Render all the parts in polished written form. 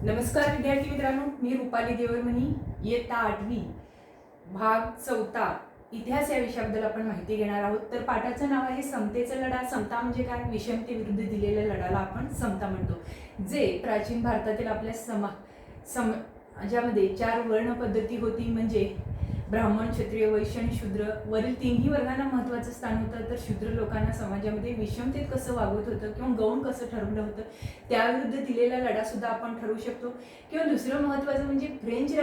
नमस्कार विद्यार्थी मित्रांनो, मी रुपाली देवरमणी, इयत्ता 8वी भाग 4 इतिहास या विषयाबद्दल आपण माहिती घेणार आहोत. तर पाठाचं नाव आहे समतेचा लढा. समता म्हणजे काय? विषमतेविरुद्ध दिलेल्या लढ्याला आपण समता म्हणतो. जे प्राचीन भारतातील आपल्या समाजामध्ये 4 वर्ण पद्धती होती, म्हणजे ब्राह्मण, क्षत्रिय, वैश्य आणि शूद्र. वरील तिन्ही वर्गांना महत्त्वाचं स्थान होतं. तर शूद्र लोकांना समाजामध्ये विषमतेत कसं वागवत होतं किंवा गौण कसं ठरवलं होतं, त्याविरुद्ध दिलेला लढा सुद्धा आपण ठरवू शकतो. किंवा दुसरं महत्त्वाचं म्हणजे फ्रेंच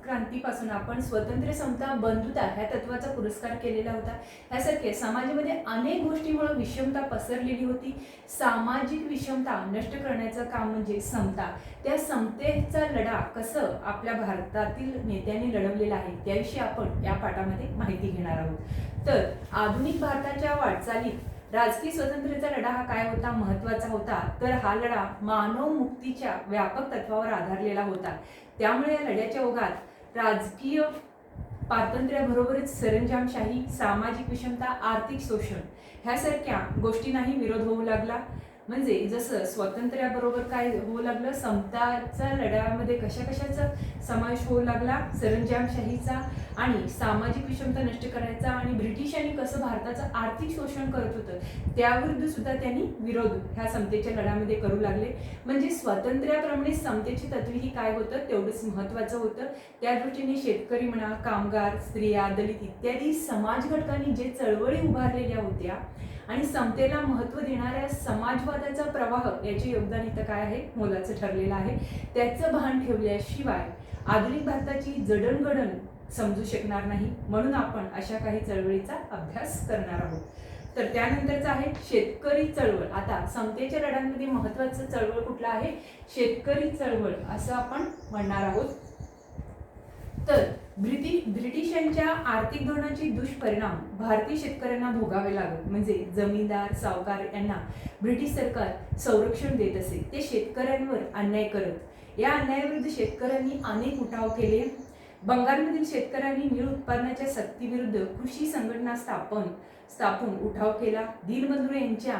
क्रांतीपासून आपण स्वतंत्र, समता, बंधुता ह्या तत्वाचा पुरस्कार केलेला होता. ह्यासारखे समाजामध्ये अनेक गोष्टींमुळे विषमता पसरलेली होती. सामाजिक विषमता नष्ट करण्याचं काम म्हणजे समता. त्या समतेचा लढा कसं आपल्या भारतातील नेत्यांनी लढवलेला आहे त्याविषयी आपण या पाठामध्ये माहिती घेणार आहोत. तर आधुनिक भारताच्या वाटचालीत राजकीय स्वातंत्र्याचा लढा हा काय होता? महत्त्वाचा होता. तर हा लढा मानव मुक्तीच्या व्यापक तत्वावर आधारलेला होता. त्यामुळे या लढ्याच्या ओघात राजकीय पारतंत्र्याबरोबरच सरंजामशाही, सामाजिक विषमता, आर्थिक शोषण ह्यासारख्या गोष्टींनाही विरोध होऊ लागला. म्हणजे जसं स्वातंत्र्याबरोबर काय होऊ लागलं, समताच्या लढ्यामध्ये कशाचा समावेश होऊ लागला, सरंजामशाहीचा आणि सामाजिक विषमता नष्ट करायचा, आणि ब्रिटिशांनी कसं भारताचं आर्थिक शोषण करत होतं त्याविरुद्ध सुद्धा त्यांनी विरोध ह्या समतेच्या लढ्यामध्ये करू लागले. म्हणजे स्वातंत्र्याप्रमाणे समतेची तत्त्वेही काय होतं तेवढंच महत्त्वाचं होतं. त्या दृष्टीने शेतकरी म्हणा, कामगार, स्त्रिया, दलित इत्यादी समाज घटकांनी जे चळवळी उभारलेल्या होत्या आणि समतेला महत्त्व देणाऱ्या समाजवादाचा प्रवाह याचे योगदान इथं काय आहे? मोलाचं ठरलेलं आहे. त्याचं भान ठेवल्याशिवाय आधुनिक भारताची जडणघडण समजू शकणार नाही. म्हणून आपण अशा काही चळवळीचा अभ्यास करणार आहोत. तर त्यानंतरचं आहे शेतकरी चळवळ. आता समतेच्या लढ्यांमध्ये महत्त्वाचं चळवळ कुठला आहे? शेतकरी चळवळ असं आपण म्हणणार आहोत. तर ब्रिटिशांच्या आर्थिक धोरणाचे दुष्परिणाम भारतीय शेतकऱ्यांना भोगावे लागत. म्हणजे जमीनदार, सावकार यांना ब्रिटिश सरकार संरक्षण देत असे. ते शेतकऱ्यांवर अन्याय करत. या अन्यायाविरुद्ध शेतकऱ्यांनी अनेक उठाव केले. बंगालमधील शेतकऱ्यांनी नीळ उत्पादनाच्या सक्तीविरुद्ध कृषी संघटना स्थापून उठाव केला. दीनबंधू यांच्या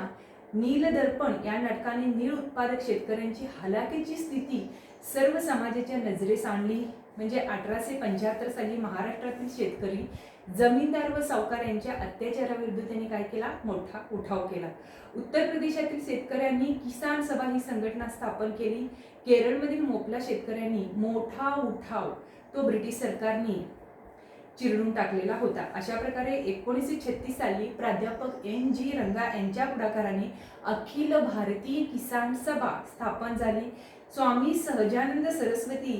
नीलदर्पण या नाटकाने नीळ उत्पादक शेतकऱ्यांची हलाखीची स्थिती सर्व समाजाच्या नजरेस आणली. म्हणजे 1875 साली महाराष्ट्रातील शेतकरी जमीनदार व सावकार यांच्या अत्याचाराविरुद्ध त्यांनी काय केला? मोठा उठाव केला. उत्तर प्रदेशातील शेतकऱ्यांनी किसान सभा ही संघटना स्थापन केली. केरळमधील मोपला शेतकऱ्यांनी मोठा उठाव तो ब्रिटिश सरकारने चिरडून टाकलेला होता. अशा प्रकारे 1936 साली प्राध्यापक NG रंगा यांच्या पुढाकाराने अखिल भारतीय किसान सभा स्थापन झाली. स्वामी सहजानंद सरस्वती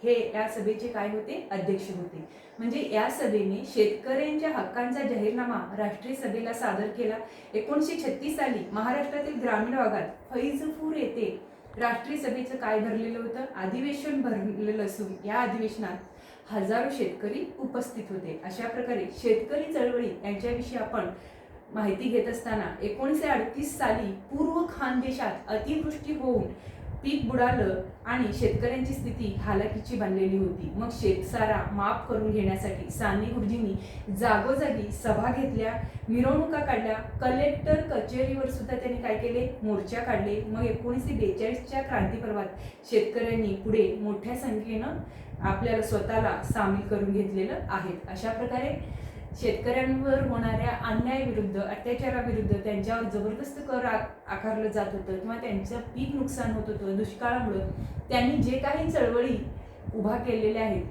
हे या सभेचे काय होते? अध्यक्ष होते. म्हणजे या सभेने शेतकऱ्यांच्या हक्कांचा जाहीरनामा राष्ट्रीय सभेला सादर केला. 1936 साली महाराष्ट्रातील ग्रामीण भागात फैजपूर येथे राष्ट्रीय सभेचं काय भरलेलं होतं? अधिवेशन भरलेलं असून या अधिवेशनात हजारो शेतकरी उपस्थित होते. अशा प्रकारे शेतकरी चळवळी यांच्याविषयी आपण माहिती घेत असताना 1938 साली पूर्व खानदेशात अतिवृष्टी होऊन पीक बुडालं आणि शेतकऱ्यांची स्थिती हालाकीची बनलेली होती. मग शेतसारा माफ करून घेण्यासाठी साने गुरुजींनी जागोजागी सभा घेतल्या, मिरवणुका काढल्या, कलेक्टर कचेरीवर सुद्धा त्यांनी काय केले? मोर्चा काढले. मग 1942च्या क्रांतीपर्वात शेतकऱ्यांनी पुढे मोठ्या संख्येनं आपल्याला स्वतःला सामील करून घेतलेलं आहे. अशा प्रकारे शेतकऱ्यांवर होणाऱ्या अन्यायाविरुद्ध, अत्याचाराविरुद्ध, त्यांच्यावर जबरदस्त कर आकारलं जात होतं किंवा त्यांचं पीक नुकसान होत होतं दुष्काळामुळं, त्यांनी जे काही चळवळी उभा केलेल्या आहेत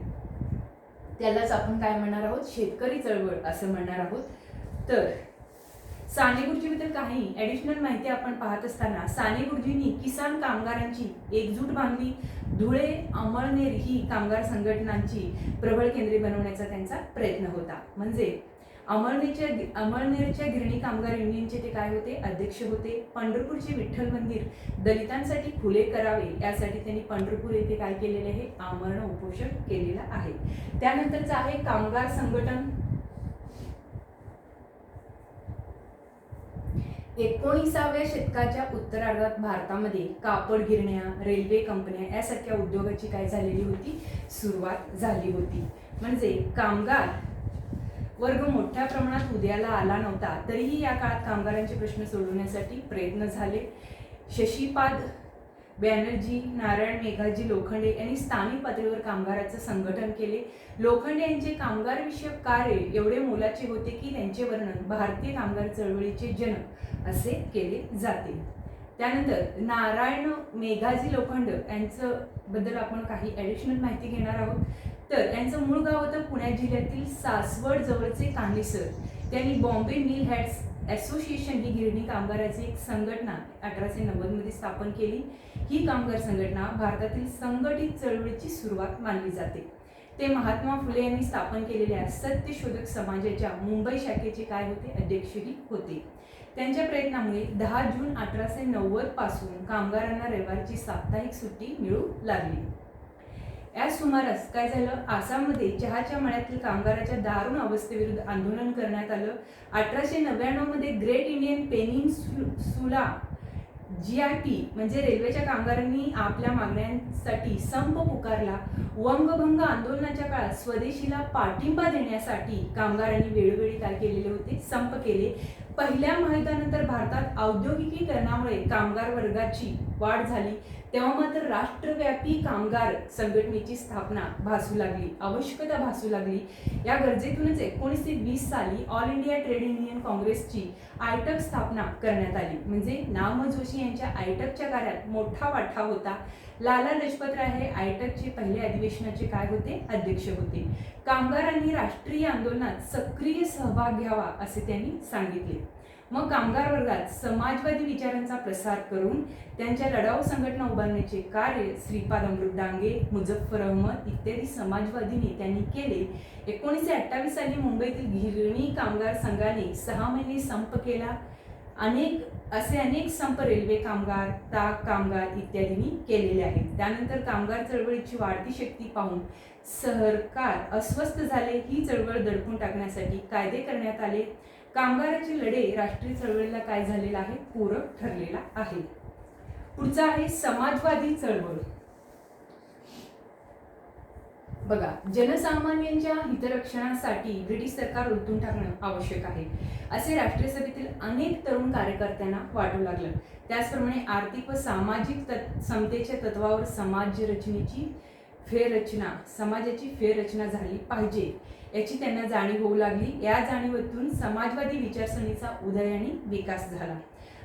त्यालाच आपण काय म्हणणार आहोत? शेतकरी चळवळ असं म्हणणार आहोत. तर साने गुरुजीबद्दल काही ॲडिशनल माहिती आपण पाहत असताना साने गुरुजींनी किसान कामगारांची एकजूट बांधली. धुळे, अमळनेर ही कामगार संघटनांची प्रबळ केंद्रे बनवण्याचा त्यांचा प्रयत्न होता. म्हणजे अमळनेरच्या गिरणी कामगार युनियनचे ते काय होते? अध्यक्ष होते. पंढरपूरचे विठ्ठल मंदिर दलितांसाठी खुले करावे यासाठी त्यांनी पंढरपूर येथे काय केलेले आहे? आमरण उपोषण केलेलं आहे. त्यानंतरचं आहे कामगार संघटन. 19व्या शतकाच्या उत्तरार्धात भारतामध्ये कापड गिरण्या, रेल्वे कंपन्या यासारख्या उद्योगाची काय झालेली होती? सुरुवात झाली होती. म्हणजे कामगार वर्ग मोठ्या प्रमाणात उदयाला आला नव्हता, तरीही या काळात कामगारांचे प्रश्न सोडवण्यासाठी प्रयत्न झाले. शशीपाद बॅनर्जी, नारायण मेघाजी लोखंडे यांनी स्थानिक पातळीवर कामगाराचं संघटन केले. लोखंडे यांचे कामगार विषयक कार्य एवढे मोलाचे होते की त्यांचे वर्णन भारतीय कामगार चळवळीचे जनक असे केले जाते. त्यानंतर नारायण मेघाजी लोखंड यांचं बद्दल आपण काही ॲडिशनल माहिती घेणार आहोत. तर यांचं मूळ गाव होतं पुणे जिल्ह्यातील सासवड जवळचे कान्हेसर. त्यांनी बॉम्बे मिल हॅट्स असोसिएशन ही गिरणी कामगाराची एक संघटना 1890 मध्ये स्थापन केली. ही कामगार संघटना भारतातील संघटित चळवळीची सुरुवात मानली जाते. ते महात्मा फुले यांनी स्थापन केलेल्या सत्यशोधक समाजाच्या मुंबई शाखेचे काय होते, अध्यक्षही होते. त्यांच्या प्रयत्नामुळे 10 जून 1890 पासून कामगारांना रविवारची साप्ताहिक सुट्टी मिळू लागली. या सुमारास काय झालं, आसाममध्ये चहाच्या मळ्यातील कामगाराच्या दारुण अवस्थेविरुद्ध आंदोलन करण्यात आलं. 1899 मध्ये ग्रेट इंडियन पेनिन्सुला GIP म्हणजे रेल्वेच्या कामगारांनी आपल्या मागण्यांसाठी संप पुकारला. वंगभंग आंदोलनाच्या काळात स्वदेशीला पाठिंबा देण्यासाठी कामगारांनी वेळोवेळी काय केलेले होते, संप केले. पहिल्या महायुद्धानंतर भारतात औद्योगिकीकरणामुळे कामगार वर्गाची वाढ झाली. तेव्हा मात्र राष्ट्रव्यापी कामगार संघटनेची स्थापना भासू लागली, आवश्यकता भासू लागली. या गरजेतूनच 1920 साली ऑल इंडिया ट्रेड युनियन काँग्रेसची आयटक स्थापना करण्यात आली. म्हणजे नाम जोशी यांच्या आयटकच्या कार्यात मोठा वाटा होता. लाला लजपत राय हे आयटकचे पहिले अधिवेशनाचे काय होते, अध्यक्ष होते. कामगारांनी राष्ट्रीय आंदोलनात सक्रिय सहभाग घ्यावा असे त्यांनी सांगितले. मग कामगार वर्गात समाजवादी विचारांचा प्रसार करून त्यांच्या लढाऊ संघटना उभारण्याचे कार्य श्रीपाद अमृत डांगे, मुझफ्फर अहमद इत्यादी समाजवादी नेत्यांनी केले. 1928 साली मुंबईतील गिरणी कामगार संघाने 6 महिने संप केला. अनेक संप रेल्वे कामगार, ताक कामगार इत्यादींनी केलेले आहेत. त्यानंतर कामगार चळवळीची वाढती शक्ती पाहून सरकार अस्वस्थ झाले. ही चळवळ दडपून टाकण्यासाठी कायदे करण्यात आले. कामगाराचे लढे राष्ट्रीय चळवळीला काय झालेला आहे, पूरक ठरलेला आहे. पुढचा आहे समाजवादी चळवळ. बघा, जनसामान्यांच्या हितरक्षणासाठी ब्रिटिश सरकार उलटून टाकणं आवश्यक आहे असे राष्ट्रीय सभेतील अनेक तरुण कार्यकर्त्यांना वाटू लागलं. त्याचप्रमाणे आर्थिक व सामाजिक समतेच्या तत्वावर समाजाची फेररचना झाली पाहिजे याची त्यांना जाणीव होऊ लागली. या जाणीवेतून समाजवादी विचारसरणीचा उदय आणि विकास झाला.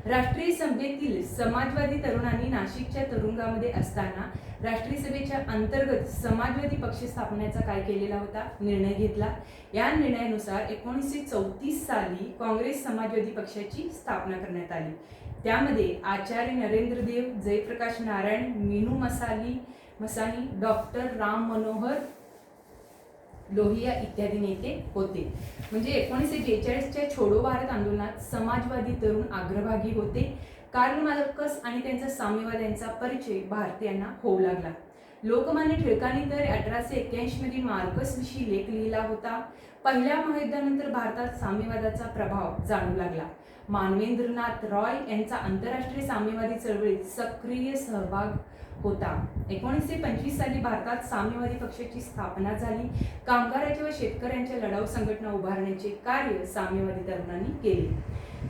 राष्ट्रीय सभेतील समाजवादी तरुणांनी नाशिकच्या तुरुंगामध्ये असताना राष्ट्रीय सभेच्या अंतर्गत समाजवादी पक्ष स्थापनेचा काय केलेला होता, निर्णय घेतला. या निर्णयानुसार 1934 साली काँग्रेस समाजवादी पक्षाची स्थापना करण्यात आली. त्यामध्ये आचार्य नरेंद्र देव, जयप्रकाश नारायण, मीनू मसानी, डॉक्टर राम मनोहर लोहिया इत्यादी नेते होते. म्हणजे 1942च्या छोडो भारत आंदोलनात समाजवादी तरुण अग्रभागी होते. कार्ल मार्क्स आणि त्यांचा साम्यवाद यांचा परिचय भारतीयांना होऊ लागला. लोकमान्य टिळकांनी तर 1881 मध्ये मार्क्स विषयी लेख लिहिला होता. पहिल्या महायुद्धानंतर भारतात साम्यवादाचा प्रभाव जाणू लागला. मानवेंद्रनाथ रॉय यांचा आंतरराष्ट्रीय साम्यवादी चळवळीत सक्रिय सहभाग होता. 1925 साली भारतात साम्यवादी पक्षाची स्थापना झाली. कामगाराच्या व शेतकऱ्यांच्या लढाऊ संघटना उभारण्याचे कार्य साम्यवादी तरुणांनी केले.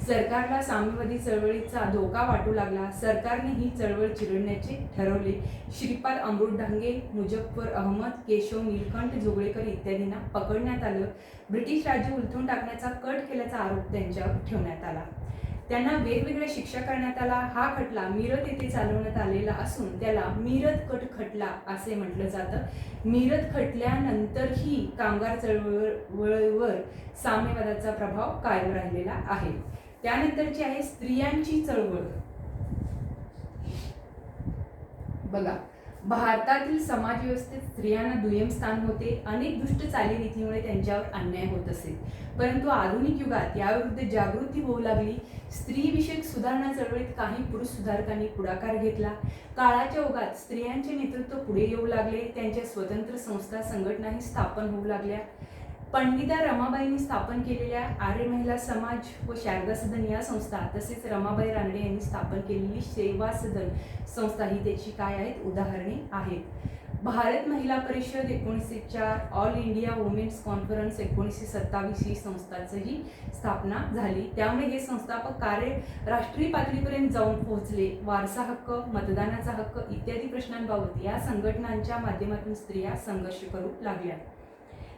सरकारला साम्यवादी चळवळीचा धोका वाटू लागला. सरकारने ही चळवळ चिरडण्याचे ठरवले. श्रीपाद अमृत डांगे, मुझफ्फर अहमद, केशव नीलकंठ जोगळेकर इत्यादींना पकडण्यात आलं. ब्रिटिश राज्य उलथून टाकण्याचा कट केल्याचा आरोप त्यांच्यावर ठेवण्यात आला. त्यांना वेगवेगळ्या शिक्षा करण्यात आला. हा खटला मिरत येथे चालवण्यात आलेला असून त्याला मिरत कट खटला असे म्हटलं जातं. मिरत खटल्यानंतरही कामगार चळवळीवर साम्यवादाचा प्रभाव कायम राहिलेला आहे. त्यानंतरची आहे स्त्रियांची चळवळ. बघा, भारतातील समाज व्यवस्थेत स्त्रियांना दुय्यम स्थान होते. अनेक दुष्ट चालीरीतीमुळे त्यांच्यावर अन्याय होत असे. परंतु आधुनिक युगात याविरुद्ध जागृती होऊ लागली. स्त्रीविषयक सुधारणा चळवळीत काही पुरुष सुधारकांनी पुढाकार घेतला. काळाच्या ओघात स्त्रियांचे नेतृत्व पुढे येऊ लागले. त्यांच्या स्वतंत्र संस्था संघटनाही स्थापन होऊ लागल्या. पंडिता रमाबाईंनी स्थापन केलेल्या आर्य महिला समाज व शारदा सदन या संस्था, तसेच रमाबाई रानडे यांनी स्थापन केलेली सेवा सदन संस्था ही त्याची काय आहेत, उदाहरणे आहेत. भारत महिला परिषद 1904, ऑल इंडिया वुमेन्स कॉन्फरन्स 1927 ही संस्थांचीही स्थापना झाली. त्यामुळे हे संस्थापक कार्य राष्ट्रीय पातळीपर्यंत जाऊन पोहोचले. वारसा हक्क, मतदानाचा हक्क इत्यादी प्रश्नांबाबत या संघटनांच्या माध्यमातून स्त्रिया संघर्ष करू लागल्या.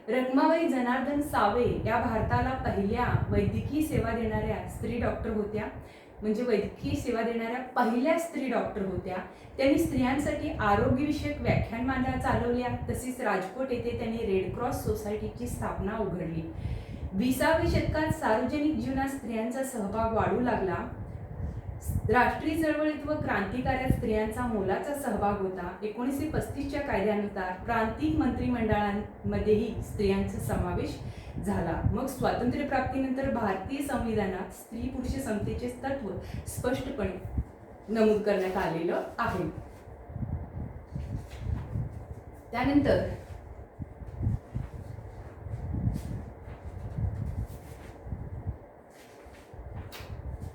रखमाबाई जनार्दन सावे या भारताला पहिल्या वैद्यकीय सेवा देणाऱ्या स्त्री डॉक्टर होत्या. म्हणजे वैद्यकीय सेवा देणाऱ्या पहिल्या स्त्री डॉक्टर होत्या. त्यांनी स्त्रियांसाठी आरोग्यविषयक व्याख्यानमाला चालवल्या. तसेच राजकोट येथे त्यांनी रेड क्रॉस सोसायटीची स्थापना उघडली. 20व्या शतकात सार्वजनिक जीवनात स्त्रियांचा सहभाग वाढू लागला. राष्ट्रीय चळवळीत व क्रांतिकार्यात स्त्रियांचा मोलाचा सहभाग होता. 1935च्या कायद्यानुसार प्रांतिक मंत्रिमंडळांमध्येही स्त्रियांचा समावेश झाला. मग स्वातंत्र्यप्राप्तीनंतर भारतीय संविधानात स्त्री पुरुष समतेचे तत्व स्पष्टपणे नमूद करण्यात आलेलं आहे. त्यानंतर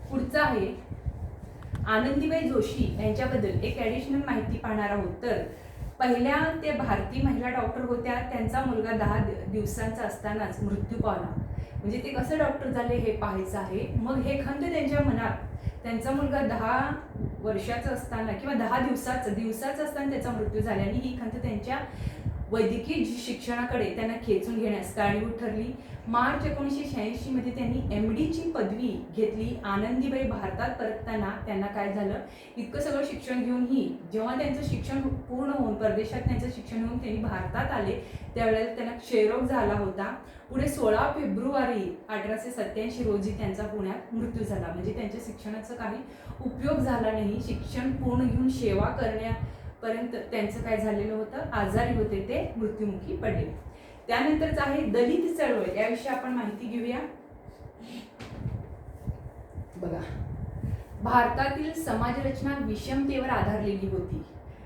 पुढचा आहे आनंदीबाई जोशी यांच्याबद्दल एक ॲडिशनल माहिती पाहणार आहोत. तर पहिल्या ते भारतीय महिला डॉक्टर होत्या. त्यांचा मुलगा 10 दिवसांचा असतानाच मृत्यू पावला. म्हणजे ते कसं डॉक्टर झाले हे पाहायचं आहे. मग हे खंत त्यांच्या मनात, त्यांचा मुलगा 10 वर्षाचा असताना किंवा 10 दिवसाचा असताना त्याचा मृत्यू झाल्याने ही खंत त्यांच्या वैद्यकीय शिक्षणाकडे त्यांना खेचून घेण्यास कारणीभूत ठरली. मार्च 1986 मध्ये त्यांनी MD ची पदवी घेतली. आनंदीबाई भारतात परतताना त्यांना काय झालं, इतकं सगळं शिक्षण घेऊनही जेव्हा त्यांचं शिक्षण पूर्ण होऊन परदेशात त्यांचं शिक्षण होऊन त्यांनी भारतात आले त्यावेळेला त्यांना क्षयरोग झाला होता. पुढे 16 फेब्रुवारी 1887 रोजी त्यांचा पुण्यात मृत्यू झाला. म्हणजे त्यांच्या शिक्षणाचा काही उपयोग झाला नाही. शिक्षण पूर्ण घेऊन सेवा करण्यापर्यंत त्यांचं काय झालेलं होतं, आजारी होते, ते मृत्युमुखी पडले. त्यानंतरच आहे दलित चळवळ. याविषयी आपण माहिती घेऊया. बघा, भारतातील समाजरचना विषमतेवर आधारलेली होती.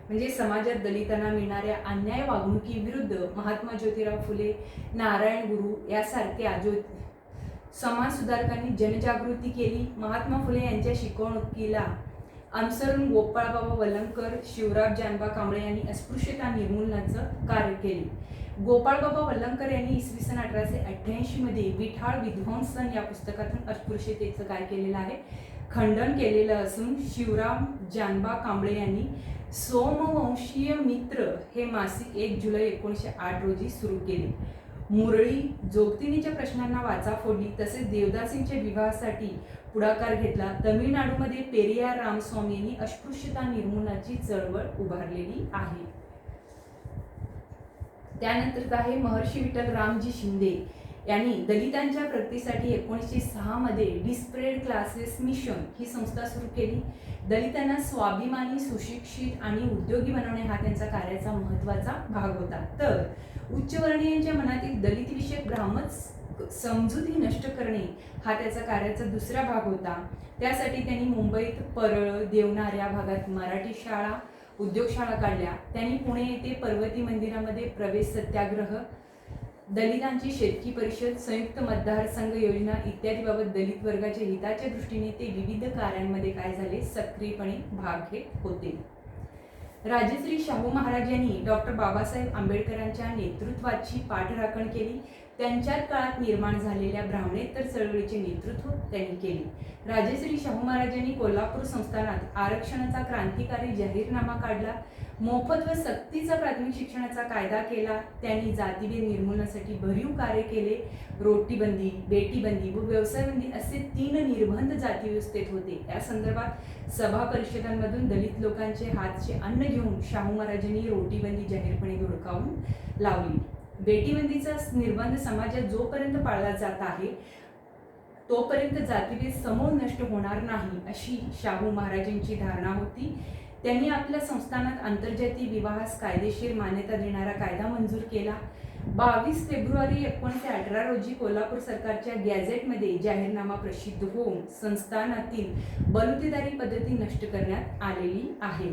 म्हणजे समाजात दलितांना मिळणाऱ्या अन्याय वागणुकीविरुद्ध महात्मा ज्योतिराव फुले, नारायण गुरु यासारख्या समाज सुधारकांनी जनजागृती केली. महात्मा फुले यांच्या शिकवणुकीला अनुसरून गोपाळबाबा वलंगकर, शिवराम जानबा कांबळे यांनी अस्पृश्यता निर्मूलनाचं कार्य केले. गोपाळबाबा वलंगकर यांनी इसवी सन 1888 मध्ये विठाळ विध्वंसन या पुस्तकातून अस्पृश्यतेचं काय केलेलं आहे, खंडन केलेलं असून शिवराम जानबा कांबळे यांनी सोमवंशीय मित्र हे मासिक 1 जुलै 1908 रोजी सुरू केले. मुरळी जोगतिनीच्या प्रश्नांना वाचा फोडली. तसेच देवदासींच्या विवाहासाठी पुढाकार घेतला. तमिळनाडूमध्ये पेरियार रामस्वामी यांनी अस्पृश्यता निर्मूलनाची चळवळ उभारलेली आहे. त्यानंतर आहे महर्षी विठ्ठल रामजी शिंदे यांनी दलितांच्या प्रगतीसाठी 1906 मध्ये डिस्परेड क्लासेस मिशन ही संस्था सुरू केली. दलितांना स्वाभिमानी, सुशिक्षित आणि उद्योगी बनवणे हा त्यांचा कार्याचा महत्त्वाचा भाग होता. तर उच्चवर्णीयांच्या मनातील दलित विषयक भ्रामक समजुती नष्ट करणे हा त्याचा कार्याचा दुसरा भाग होता. त्यासाठी त्यांनी मुंबईत परळ, देवनार या भागात मराठी शाळा, उद्योगशाळा काढल्या. त्यांनी पुणे येथे पर्वती मंदिरामध्ये प्रवेश सत्याग्रह, दलितांची शेतकी परिषद, संयुक्त मतदारसंघ योजना इत्यादी बाबत दलित वर्गाच्या हिताच्या दृष्टीने ते विविध कार्यांमध्ये काय झाले, सक्रियपणे भाग घेत होते. राजश्री शाहू महाराज यांनी डॉक्टर बाबासाहेब आंबेडकरांच्या नेतृत्वाची पाठराखण केली. त्यांच्याच काळात निर्माण झालेल्या ब्राह्मणेतर चळवळीचे नेतृत्व त्यांनी केले. राजश्री शाहू महाराजांनी कोल्हापूर संस्थानात आरक्षणाचा क्रांतिकारी जाहीरनामा काढला. मोफत व सक्तीचा प्राथमिक शिक्षणाचा कायदा केला. त्यांनी जातीभेद निर्मूलनासाठी भरीव कार्य केले. रोटीबंदी, बेटीबंदी व व्यवसायबंदी असे 3 निर्बंध जाती व्यवस्थेत होते. या संदर्भात सभा परिषदांमधून दलित लोकांचे हातचे अन्न घेऊन शाहू महाराजांनी रोटीबंदी जाहीरपणे धुडकावून लावली. बेटीबंदीचा निर्बंध समाजात जोपर्यंत पाळला जात आहे तोपर्यंत जातीभेद समूळ नष्ट होणार नाही अशी शाहू महाराजांची धारणा होती. त्यांनी आपल्या संस्थानात आंतरजातीय विवाहास कायदेशीर मान्यता देणारा कायदा मंजूर केला. 22 फेब्रुवारी 1918 रोजी कोल्हापूर सरकारच्या गॅझेटमध्ये जाहीरनामा प्रसिद्ध होऊन संस्थानातील बलुतेदारी पद्धती नष्ट करण्यात आलेली आहे.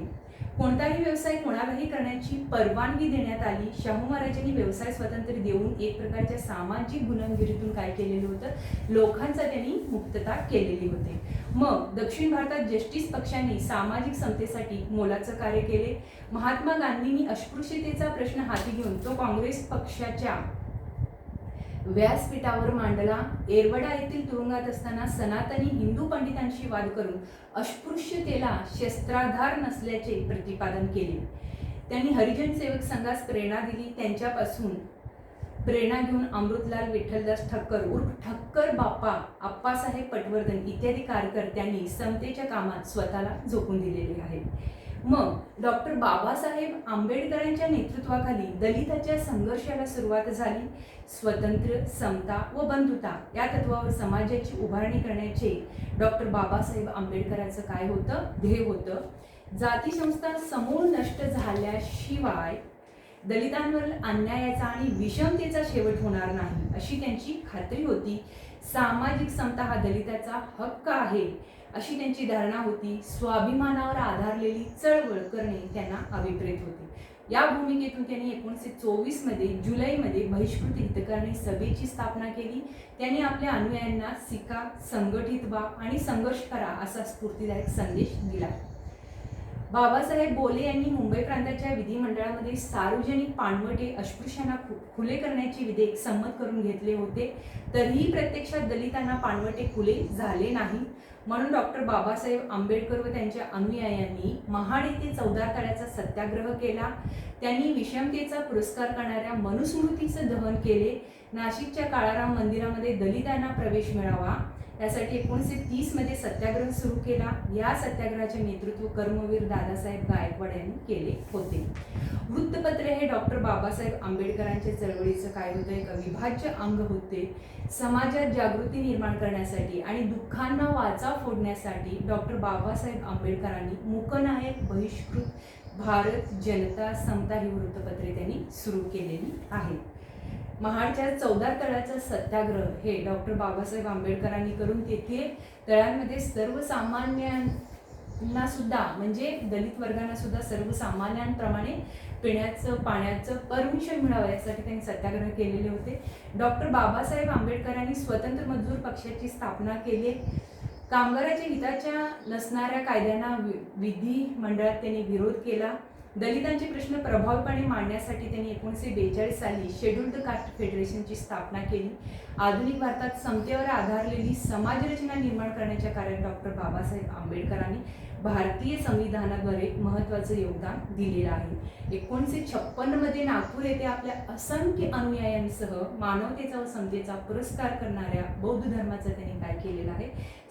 कोणताही व्यवसाय कोणालाही करण्याची परवानगी देण्यात आली. शाहू महाराजांनी व्यवसाय स्वातंत्र्य देऊन एक प्रकारच्या सामाजिक गुलामगिरीतून काय केलेलं होतं, लोकांचा त्यांनी मुक्तता केलेली होती. मग दक्षिण भारतात जस्टिस पक्षाने सामाजिक समतेसाठी मोलाचं कार्य केले. महात्मा गांधींनी अस्पृश्यतेचा प्रश्न हाती घेऊन तो काँग्रेस पक्षाच्या व्यासपीठावर मांडला. एरवडा येथील तुरुंगात असताना सनातनी हिंदू पंडितांशी वाद करून अस्पृश्यतेला शस्त्राधार नसल्याचे प्रतिपादन केले. त्यांनी हरिजन सेवक संघास प्रेरणा दिली. त्यांच्यापासून प्रेरणा घेऊन अमृतलाल विठ्ठलदास ठक्कर उर्फ ठक्कर बाप्पा, आप्पासाहेब पटवर्धन इत्यादी कार्यकर्त्यांनी समतेच्या कामात स्वतःला झोकून दिलेले आहे. मग डॉक्टर बाबासाहेब आंबेडकरांच्या नेतृत्वाखाली दलिताच्या संघर्षाला सुरुवात झाली. स्वतंत्र, समता व बंधुता या तत्वावर समाजाची उभारणी करण्याचे डॉक्टर बाबासाहेब आंबेडकरांचं काय होतं, ध्येय होतं. जाती संस्था समूळ नष्ट झाल्याशिवाय दलितांवर अन्यायाचा आणि विषमतेचा शेवट होणार नाही अशी त्यांची खात्री होती. सामाजिक समता हा दलिताचा हक्क आहे अशी त्यांची धारणा होती. स्वाभिमानावर आधारलेली चळवळ करणे त्यांना अभिप्रेत होते. या भूमिकेतून त्यांनी 1924 मध्ये जुलैमध्ये बहिष्कृत हितकारणी सभेची स्थापना केली. त्यांनी आपल्या अनुयायांना शिका, संघटित व्हा आणि संघर्ष करा असा स्फूर्तिदायक संदेश दिला. बाबासाहेब बोले यांनी मुंबई प्रांताच्या विधिमंडळामध्ये सार्वजनिक पाणवटे अस्पृश्यांना खुले करण्याचे विधेयक संमत करून घेतले होते. तरीही प्रत्यक्षात दलितांना पाणवटे खुले झाले नाही. म्हणून डॉक्टर बाबासाहेब आंबेडकर व त्यांच्या अनुयायांनी महाड येथे 14 तळ्याचा सत्याग्रह केला. त्यांनी विषमतेचा पुरस्कार करणाऱ्या मनुस्मृतीचं दहन केले. नाशिकच्या काळाराम मंदिरामध्ये दलितांना प्रवेश मिळावा यासाठी 1930 मध्ये सत्याग्रह सुरू केला. या सत्याग्रहाचे नेतृत्व कर्मवीर दादासाहेब गायकवाड यांनी केले होते. वृत्तपत्र हे डॉक्टर बाबासाहेब आंबेडकरांच्या चळवळीचं काय होतं, एक अविभाज्य अंग होते. समाजात जागृती निर्माण करण्यासाठी आणि दुःखांना वाचा फोडण्यासाठी डॉक्टर बाबासाहेब आंबेडकरांनी मूकनायक, बहिष्कृत, भारत, जनता, समता ही वृत्तपत्रे त्यांनी सुरू केलेली आहेत. महाडच्या 14 तळ्याचा सत्याग्रह हे डॉक्टर बाबासाहेब आंबेडकरांनी करून तेथे तळ्यांमध्ये सर्वसामान्यांना सुद्धा म्हणजे दलित वर्गांना सुद्धा सर्वसामान्यांप्रमाणे पिण्याचं पाण्याचं परमिशन मिळावं यासाठी त्यांनी सत्याग्रह केलेले होते. डॉक्टर बाबासाहेब आंबेडकरांनी स्वतंत्र मजदूर पक्षाची स्थापना केली. कामगाराच्या हिताच्या नसणाऱ्या कायद्यांना विधिमंडळात त्यांनी विरोध केला. दलितांचे प्रश्न प्रभावीपणे मांडण्यासाठी त्यांनी 1942 साली शेड्यूल्ड कास्ट फेडरेशनची स्थापना केली. आधुनिक भारतात समतेवर आधारलेली समाजरचना निर्माण करण्याच्या कार्यात डॉक्टर बाबासाहेब आंबेडकरांनी भारतीय संविधानाद्वारे महत्त्वाचं योगदान दिलेलं आहे. 1956 मध्ये नागपूर येथे आपल्या असंख्य अनुयायांसह मानवतेचा व समतेचा पुरस्कार करणाऱ्या बौद्ध धर्माचा त्यांनी काय केलेला आहे,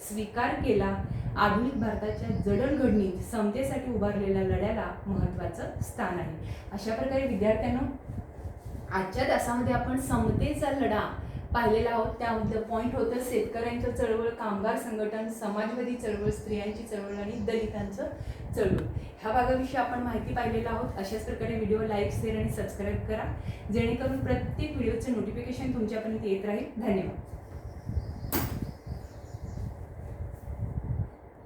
स्वीकार केला. आधुनिक भारताच्या जडणघडणीत समतेसाठी उभारलेल्या लढ्याला महत्त्वाचं स्थान आहे. अशा प्रकारे विद्यार्थ्यांनो आजच्या तासामध्ये आपण समतेचा लढा पाहिलेला आहोत. त्यामध्ये पॉईंट होतं शेतकऱ्यांचं चळवळ, कामगार संघटन, समाजवादी चळवळ, स्त्रियांची चळवळ आणि दलितांचं चळवळ. ह्या भागाविषयी आपण माहिती पाहिलेला आहोत. अशाच प्रकारे व्हिडिओ लाईक, शेअर आणि सबस्क्राईब करा जेणेकरून प्रत्येक व्हिडिओचं नोटिफिकेशन तुमच्यापर्यंत येत राहील. धन्यवाद.